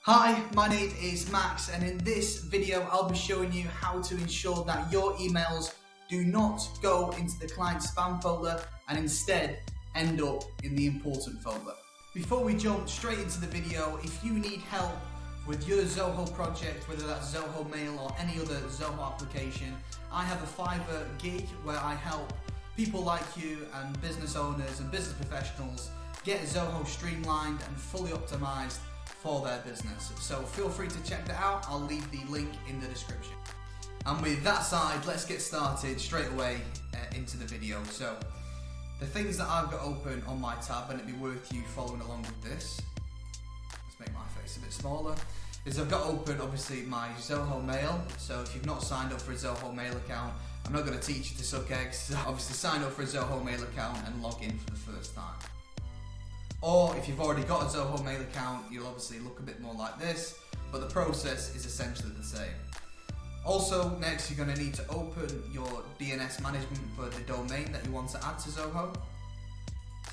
Hi, my name is Max, and in this video I'll be showing you how to ensure that your emails do not go into the client spam folder and instead end up in the important folder. Before we jump straight into the video, if you need help with your Zoho project, whether that's Zoho Mail or any other Zoho application, I have a Fiverr gig where I help people like you and business owners and business professionals get Zoho streamlined and fully optimized for their business. So feel free to check that out. I'll leave the link in the description. And with that aside, let's get started straight away into the video. So the things that I've got open on my tab, and it'd be worth you following along with this. Let's make my face a bit smaller. Is I've got open obviously my Zoho Mail. So if you've not signed up for a Zoho Mail account, I'm not going to teach you to suck eggs. So obviously sign up for a Zoho Mail account and log in for the first time. Or if you've already got a Zoho Mail account, you'll obviously look a bit more like this, but the process is essentially the same. Also, next you're going to need to open your DNS management for the domain that you want to add to Zoho.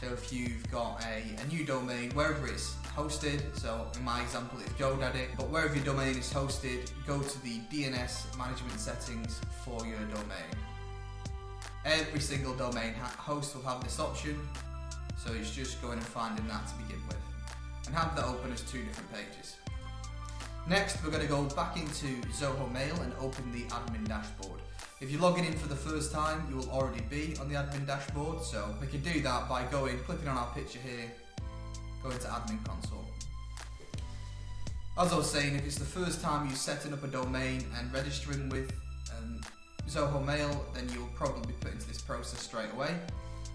So if you've got a new domain, wherever it's hosted, so in my example it's GoDaddy, but wherever your domain is hosted, go to the DNS management settings for your domain. Every single domain host will have this option. So it's just going and finding that to begin with, and have that open as two different pages. Next, we're going to go back into Zoho Mail and open the admin dashboard. If you're logging in for the first time, you will already be on the admin dashboard. So we can do that by clicking on our picture here, going to admin console. As I was saying, if it's the first time you're setting up a domain and registering with Zoho Mail, then you'll probably be put into this process straight away.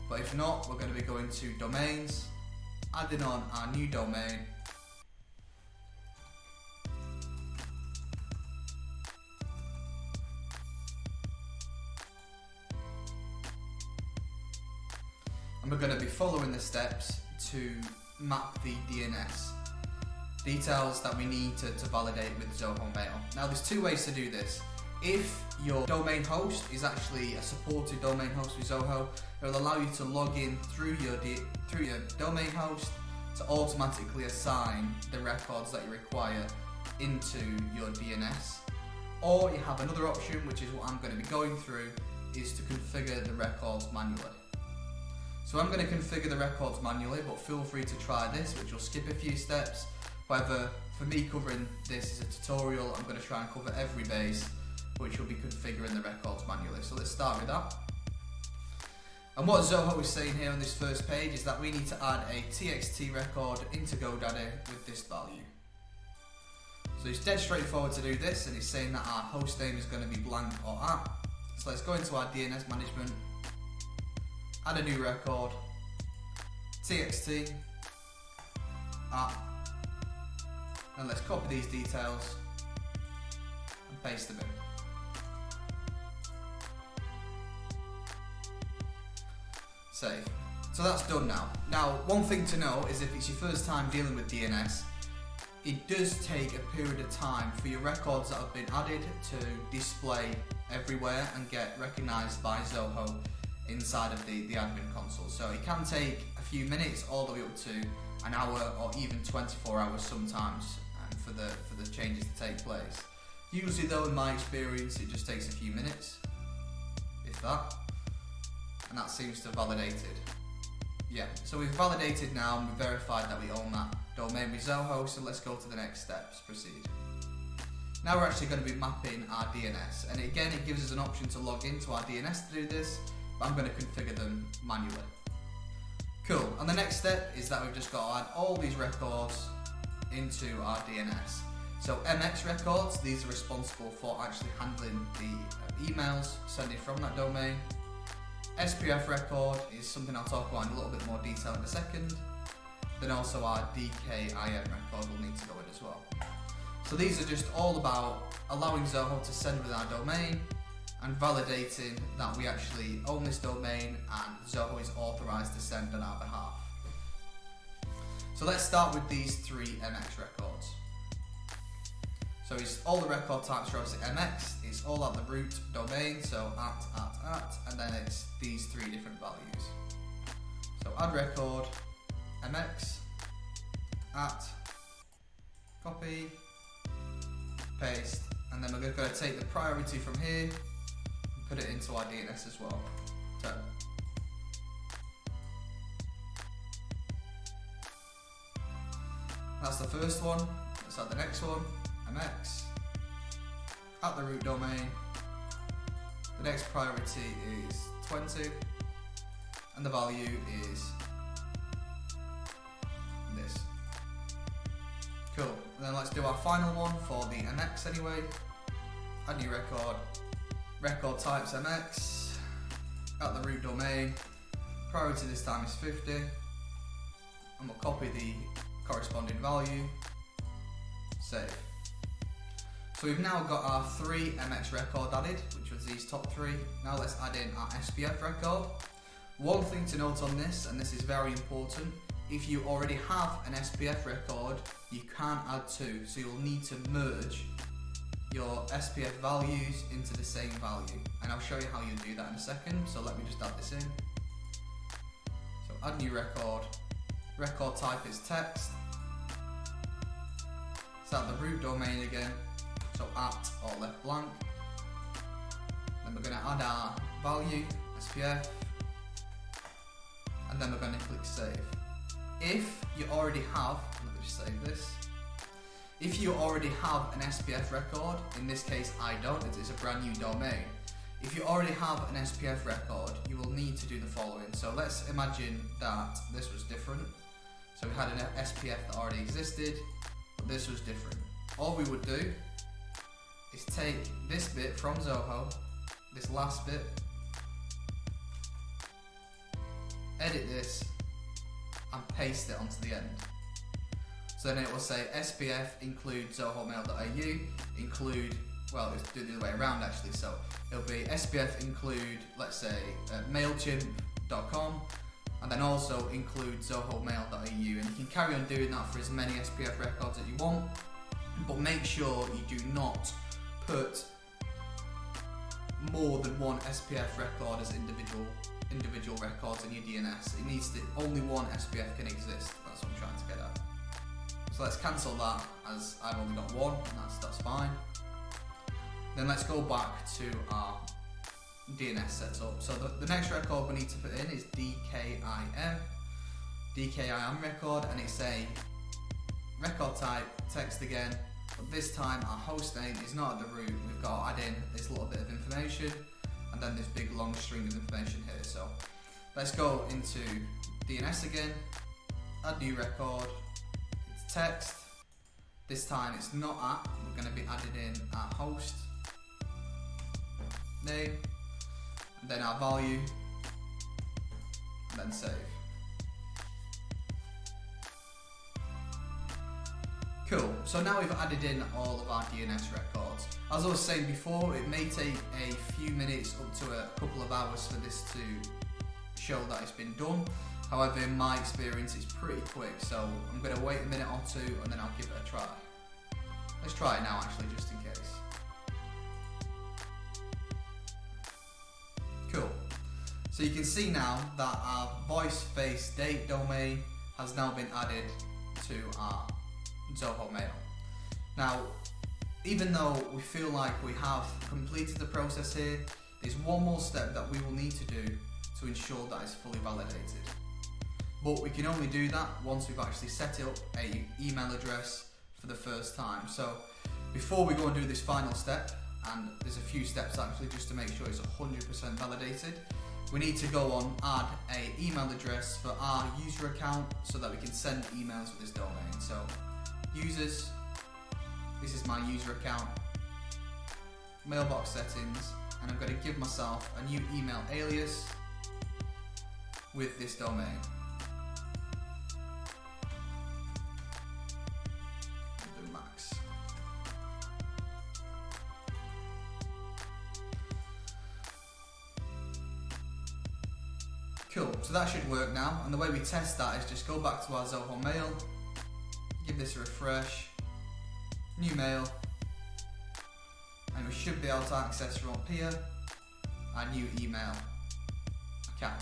But if not, we're going to be going to domains, adding on our new domain, and we're going to be following the steps to map the DNS details that we need to validate with Zoho Mail. Now there's two ways to do this. If your domain host is actually a supported domain host with Zoho, it will allow you to log in through your domain host to automatically assign the records that you require into your DNS. Or you have another option, which is what I'm going to be going through, is to configure the records manually. So I'm going to configure the records manually, but feel free to try this, which will skip a few steps. However, for me covering this as a tutorial, I'm going to try and cover every base, which will be configuring the records manually. So let's start with that. And what Zoho is saying here on this first page is that we need to add a TXT record into GoDaddy with this value. So it's dead straightforward to do this, and it's saying that our host name is going to be blank or @ So let's go into our DNS management, add a new record, TXT @ and let's copy these details and paste them in. Save. So that's done now. Now, one thing to know is if it's your first time dealing with DNS, it does take a period of time for your records that have been added to display everywhere and get recognised by Zoho inside of the admin console. So it can take a few minutes all the way up to an hour or even 24 hours sometimes for the changes to take place. Usually though, in my experience, it just takes a few minutes, if that. And that seems to have validated. Yeah, so we've validated now and we've verified that we own that domain with Zoho, so let's go to the next steps, proceed. Now we're actually going to be mapping our DNS, and again it gives us an option to log into our DNS to do this, but I'm going to configure them manually. Cool, and the next step is that we've just got to add all these records into our DNS. So MX records, these are responsible for actually handling the emails sending from that domain. SPF record is something I'll talk about in a little bit more detail in a second. Then also our DKIM record will need to go in as well. So these are just all about allowing Zoho to send with our domain and validating that we actually own this domain and Zoho is authorized to send on our behalf. So let's start with these three MX records. So it's all the record types are obviously MX, it's all at the root domain, so @ and then it's these three different values. So add record, MX, copy, paste, and then we're going to take the priority from here and put it into our DNS as well. So, that's the first one. Let's add the next one, MX, at the root domain. The next priority is 20, and the value is this. Cool, and then let's do our final one for the MX anyway. Add new record, record types MX, at the root domain, priority this time is 50, and we'll copy the corresponding value, save. So we've now got our 3 MX record added, which was these top 3. Now let's add in our SPF record. One thing to note on this, and this is very important, if you already have an SPF record, you can't add 2, so you'll need to merge your SPF values into the same value, and I'll show you how you do that in a second. So let me just add this in. So add new record, record type is text, it's at the root domain again, so at or left blank, then we're going to add our value, SPF, and then we're going to click save. If you already have, let me just save this, if you already have an SPF record, in this case I don't, it's a brand new domain. If you already have an SPF record, you will need to do the following. So let's imagine that this was different. So we had an SPF that already existed, but this was different. All we would do is take this bit from Zoho, this last bit, edit this, and paste it onto the end. So then it will say SPF include zohomail.au, include, well, let's do it the other way around actually. So it'll be SPF include, let's say, mailchimp.com, and then also include zohomail.au. And you can carry on doing that for as many SPF records that you want, but make sure you do not put more than one SPF record as individual records in your DNS. It needs to, only one SPF can exist. That's what I'm trying to get at. So let's cancel that, as I've only got one, and that's fine. Then let's go back to our DNS setup. So the next record we need to put in is DKIM record, and it's a record type, text again, but this time our host name is not at the root. We've got to add in this little bit of information, and then this big long string of information here. So let's go into DNS again, add new record, it's text, this time it's not at, we're going to be added in our host name, and then our value, and then save. Cool, so now we've added in all of our DNS records. As I was saying before, it may take a few minutes up to a couple of hours for this to show that it's been done. However, in my experience, it's pretty quick, so I'm going to wait a minute or two and then I'll give it a try. Let's try it now actually, just in case. Cool. So you can see now that our voice, face, date domain has now been added to our Zoho Mail. Now, even though we feel like we have completed the process here, there's one more step that we will need to do to ensure that it's fully validated. But we can only do that once we've actually set up an email address for the first time. So before we go and do this final step, and there's a few steps actually just to make sure it's 100% validated, we need to go on, add an email address for our user account so that we can send emails with this domain. So users, this is my user account, mailbox settings, and I'm going to give myself a new email alias with this domain. I'll do max. Cool, so that should work now, and the way we test that is just go back to our Zoho Mail, give this a refresh, new mail, and we should be able to access from up here our new email account.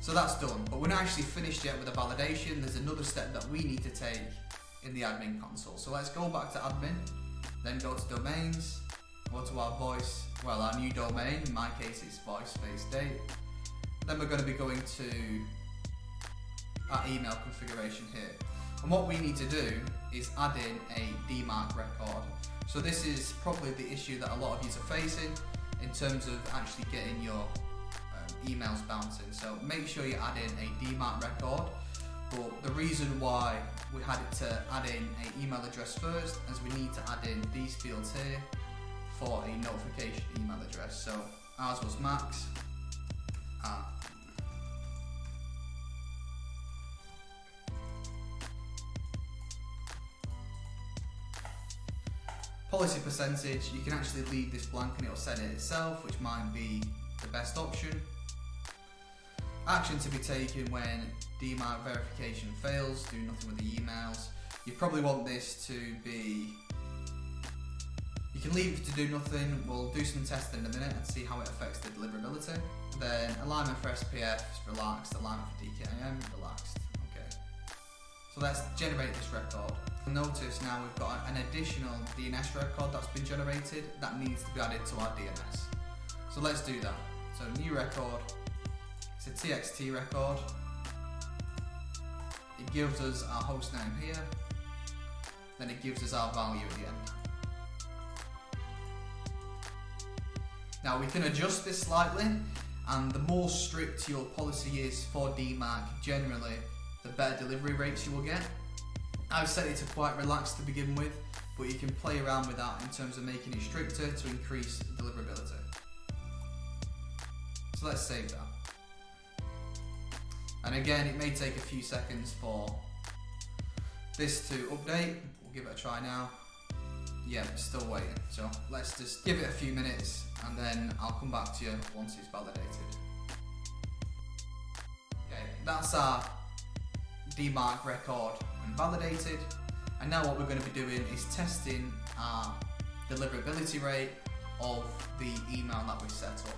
So that's done, but we're not actually finished yet with the validation. There's another step that we need to take in the admin console. So let's go back to admin, then go to domains, go to our our new domain, in my case it's voice space date. Then we're going to be going to our email configuration here. And what we need to do is add in a DMARC record. So this is probably the issue that a lot of you are facing in terms of actually getting your emails bouncing. So make sure you add in a DMARC record. But the reason why we had it to add in an email address first is we need to add in these fields here for a notification email address. So ours was Max. Policy percentage, you can actually leave this blank and it will set it itself, which might be the best option. Action to be taken when DMARC verification fails, do nothing with the emails. You probably want this to be, you can leave it to do nothing. We'll do some testing in a minute and see how it affects the deliverability. Then alignment for SPF is relaxed, alignment for DKIM, relaxed. Okay. So let's generate this record. Notice now we've got an additional DNS record that's been generated that needs to be added to our DNS. So let's do that. So new record, it's a TXT record. It gives us our host name here, then it gives us our value at the end. Now we can adjust this slightly, and the more strict your policy is for DMARC generally, the better delivery rates you will get. I've set it to quite relaxed to begin with, but you can play around with that in terms of making it stricter to increase deliverability. So let's save that. And again, it may take a few seconds for this to update. We'll give it a try now. Yeah, it's still waiting. So let's just give it a few minutes and then I'll come back to you once it's validated. Okay, that's our DMARC record and validated, and now what we're going to be doing is testing our deliverability rate of the email that we set up.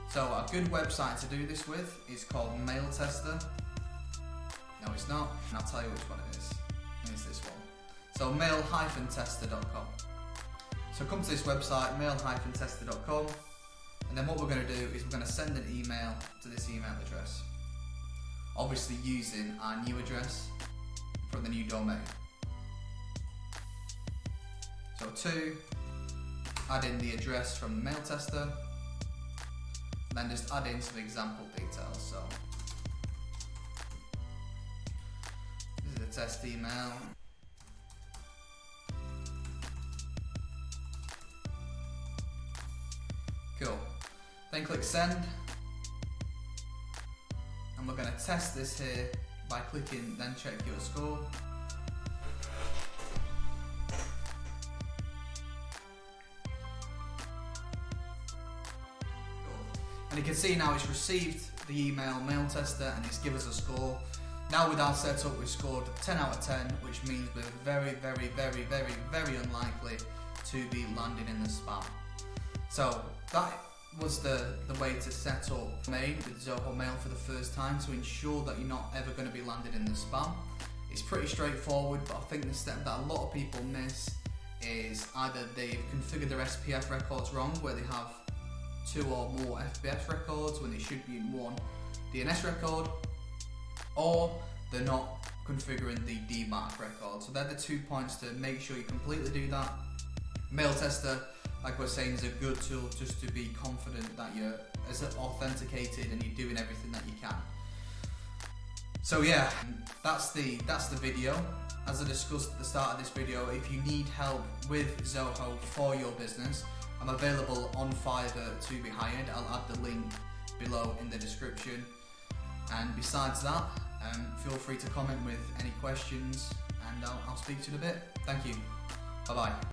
So a good website to do this with is called Mail Tester. No, it's not, and I'll tell you which one it is. It's this one. So mail-tester.com. So come to this website, mail-tester.com, and then what we're going to do is we're going to send an email to this email address. Obviously using our new address from the new domain. So add in the address from the mail tester, and then just add in some example details. So this is a test email. Cool. Then click send. And we're going to test this here by clicking then check your score. And you can see now it's received the email mail tester and it's given us a score. Now with our setup we've scored 10 out of 10, which means we're very unlikely to be landing in the spam. So that was the way to set up Mail with Zoho Mail for the first time to ensure that you're not ever going to be landed in the spam. It's pretty straightforward, but I think the step that a lot of people miss is either they've configured their SPF records wrong, where they have 2 or more FBF records when they should be in 1 DNS record, or they're not configuring the DMARC record. So they're the 2 points to make sure you completely do that. Mail Tester, like we're saying, is a good tool just to be confident that you're as authenticated and you're doing everything that you can. So yeah, that's the video. As I discussed at the start of this video, if you need help with Zoho for your business, I'm available on Fiverr to be hired. I'll add the link below in the description. And besides that, feel free to comment with any questions, and I'll speak to you in a bit. Thank you. Bye bye.